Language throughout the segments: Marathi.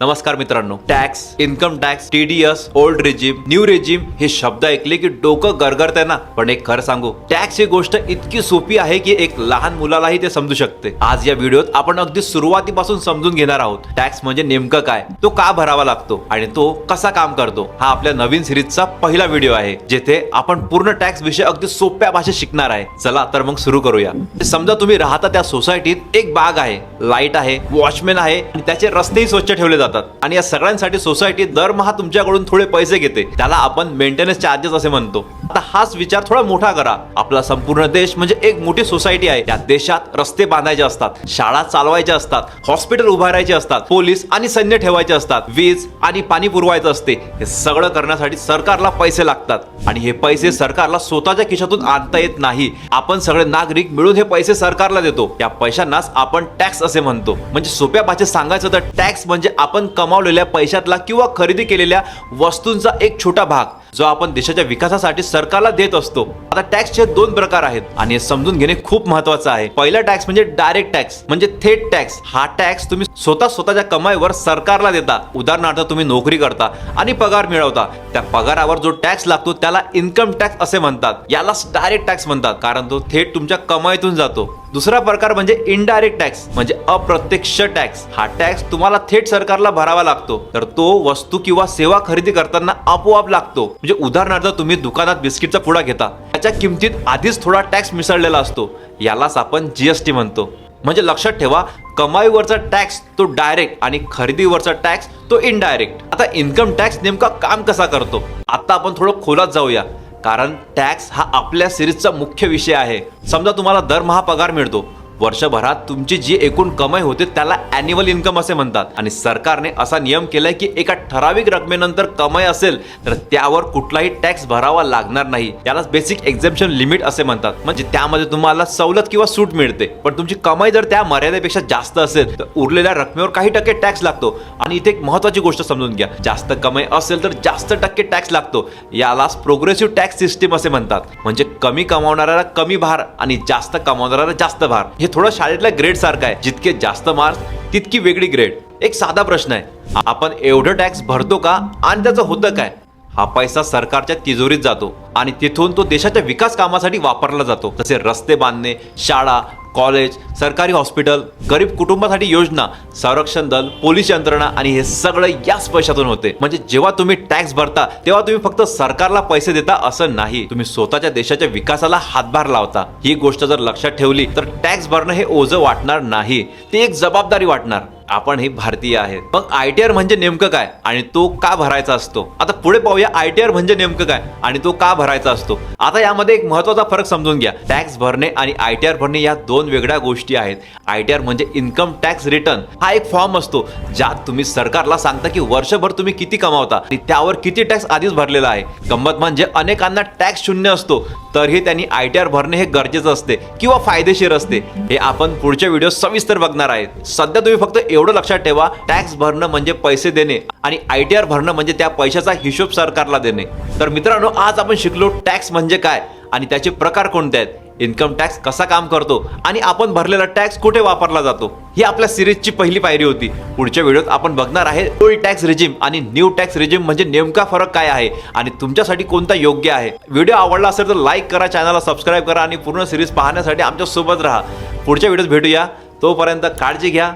नमस्कार मित्रांनो, tax, income tax, TDS, old regime, new regime हे शब्द ऐकले की डोकं गरगरतंय ना. पण एक खरं सांगू, टॅक्स ही गोष्ट इतकी सोपी आहे की एक लहान मुलालाही ते समजू शकते. आज या व्हिडिओत आपण अगदी सुरुवातीपासून समजून घेणार आहोत. टॅक्स म्हणजे नेमकं काय, तो का भरावा लागतो आणि तो कसा काम करतो. हा आपल्या नवीन सिरीजचा पहिला व्हिडिओ आहे जेथे आपण पूर्ण टॅक्स विषय अगदी सोप्या भाषेत शिकणार आहे. चला तर मग सुरू करूया. समजा तुम्ही राहता त्या सोसायटीत एक बाग आहे, लाईट आहे, वॉचमॅन आहे आणि त्याचे रस्तेही स्वच्छ ठेवले आणि या सगळ्यांसाठी सोसायटी दरमहा तुमच्याकडून थोडे पैसे घेते. त्याला आपण मेंटेनन्स चार्जेस असे म्हणतो. आता हाच विचार थोडा मोठा करा. आपला संपूर्ण देश म्हणजे एक मोठी सोसायटी आहे. या देशात रस्ते बांधायचे असतात, शाळा चालवायच्या असतात, हॉस्पिटल उभारायचे असतात, पोलीस आणि सैन्य ठेवायचे असतात, वीज आणि पाणी पुरवायचं असते. हे सगळं करण्यासाठी सरकारला पैसे लागतात आणि हे पैसे सरकारला स्वतःच्या खिशातून आणता येत नाही. आपण सगळे नागरिक मिळून हे पैसे सरकारला देतो. या पैशांनाच आपण टॅक्स असे म्हणतो. म्हणजे सोप्या भाषेत सांगायचं तर टॅक्स म्हणजे आपण कमावलेल्या पैशातला किंवा खरेदी केलेल्या वस्तूंचा एक छोटा भाग जो आपण देशाच्या विकासासाठी सरकारला देत असतो. आता टॅक्सचे दोन प्रकार आहेत आणि हे समजून घेणे खूप महत्त्वाचं आहे. पहिला टॅक्स म्हणजे डायरेक्ट टॅक्स म्हणजे थेट टॅक्स. हा टॅक्स तुम्ही स्वतःच्या कमाईवर सरकारला देता. उदाहरणार्थ तुम्ही नोकरी करता आणि पगार मिळवता. त्या पगारावर जो टॅक्स लागतो त्याला इन्कम टॅक्स असे म्हणतात. यालाच डायरेक्ट टॅक्स म्हणतात कारण तो थेट तुमच्या कमाईतून जातो. दुसरा प्रकार म्हणजे इनडायरेक्ट टॅक्स म्हणजे अप्रत्यक्ष टॅक्स. हा टॅक्स तुम्हाला थेट सरकारला भरावा लागतो, तर तो वस्तू किंवा सेवा खरेदी करताना आपोआप लागतो. म्हणजे उदाहरणार्थ तुम्ही दुकानात बिस्किटचा पुडा घेता, त्याच्या किमतीत आधीच थोडा टॅक्स मिसळलेला असतो. यालाच आपण जीएसटी म्हणतो. म्हणजे लक्षात ठेवा, कमाईवरचा टॅक्स तो डायरेक्ट आणि खरेदीवरचा टॅक्स तो इनडायरेक्ट. आता इन्कम टॅक्स नेमका काम कसा करतो, आता आपण थोडं खोलात जाऊया कारण टॅक्स हा आपल्या सिरीजचा मुख्य विषय आहे. समजा तुम्हाला दरमहा पगार मिळतो. वर्षभरात तुमची जी एकूण कमाई होते त्याला ॲन्युअल इन्कम असे म्हणतात आणि सरकारने असा नियम केलाय की एका ठराविक रकमेनंतर कमाई असेल तर त्यावर कुठलाही टॅक्स भरावा लागणार नाही. यालाच बेसिक एक्झम्पशन लिमिट असे म्हणतात. म्हणजे त्यामध्ये तुम्हाला सवलत किंवा सूट मिळते. पण तुमची कमाई जर त्या मर्यादेपेक्षा जास्त असेल तर उरलेल्या रकमेवर काही टक्के टॅक्स लागतो. आणि इथे एक महत्त्वाची गोष्ट समजून घ्या, जास्त कमाई असेल तर जास्त टक्के टॅक्स लागतो. यालाच प्रोग्रेसिव्ह टॅक्स सिस्टीम असे म्हणतात. म्हणजे कमी कमावणाऱ्याला कमी भार आणि जास्त कमावणाऱ्याला जास्त भार. हे थोडं शाळेतल्या ग्रेड सारखं आहे, जितके जास्त मार्क्स तितकी वेगळी ग्रेड. एक साधा प्रश्न आहे, आपण एवढं टॅक्स भरतो का आणि त्याचं होतं काय. हा पैसा सरकारच्या तिजोरीत जातो आणि तिथून तो देशाच्या विकास कामासाठी वापरला जातो. जसे रस्ते बांधणे, शाळा, कॉलेज, सरकारी हॉस्पिटल, गरीब कुटुंबासाठी योजना, संरक्षण दल, पोलीस यंत्रणा आणि हे सगळं याच पैशातून होते. म्हणजे जेव्हा तुम्ही टॅक्स भरता तेव्हा तुम्ही फक्त सरकारला पैसे देता असं नाही, तुम्ही स्वतःच्या देशाच्या विकासाला हातभार लावता. ही गोष्ट जर लक्षात ठेवली तर टॅक्स भरणं हे ओझं वाटणार नाही, ते एक जबाबदारी वाटणार. आपण हे भारतीय आहेत. मग आयटीआर म्हणजे नेमकं काय आणि तो का भरायचा असतो. आता पुढे पाहूया आयटीआर म्हणजे नेमकं काय आणि तो का भरायचा असतो. आता यामध्ये एक महत्त्वाचा फरक समजून घ्या. टॅक्स भरणे आणि आयटीआर भरणे या दोन वेगळ्या गोष्टी आहेत. आयटीआर म्हणजे इन्कम टॅक्स रिटर्न. हा एक फॉर्म असतो ज्यात तुम्ही सरकारला सांगता की वर्षभर तुम्ही किती कमावता आणि त्यावर किती टॅक्स आधीच भरलेला आहे. गंमत म्हणजे अनेकांना टॅक्स शून्य असतो तरीही त्यांनी आयटीआर भरणे हे गरजेचं असते किंवा फायदेशीर असते. हे आपण पुढच्या व्हिडिओ सविस्तर बघणार आहेत. सध्या तुम्ही फक्त एवढं लक्षात ठेवा, टॅक्स भरणं म्हणजे पैसे देणे आणि आयटीआर भरणं म्हणजे त्या पैशाचा हिशोब सरकारला देणे. तर मित्रांनो, आज आपण शिकलो टॅक्स म्हणजे काय आणि त्याचे प्रकार कोणते आहेत, इन्कम टॅक्स कसा काम करतो आणि आपण भरलेला टॅक्स कुठे वापरला जातो. ही आपल्या सिरीजची पहिली पायरी होती. पुढच्या व्हिडिओत आपण बघणार आहे ओल्ड टॅक्स रेजिम आणि न्यू टॅक्स रेजिम म्हणजे नेमका फरक काय आहे आणि तुमच्यासाठी कोणता योग्य आहे. व्हिडिओ आवडला असेल तर लाईक करा, चॅनलला सबस्क्राईब करा आणि पूर्ण सिरीज पाहण्यासाठी आमच्या सोबत राहा. पुढच्या व्हिडिओत भेटूया. तोपर्यंत काळजी घ्या.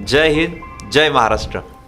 जय हिंद, जय महाराष्ट्र.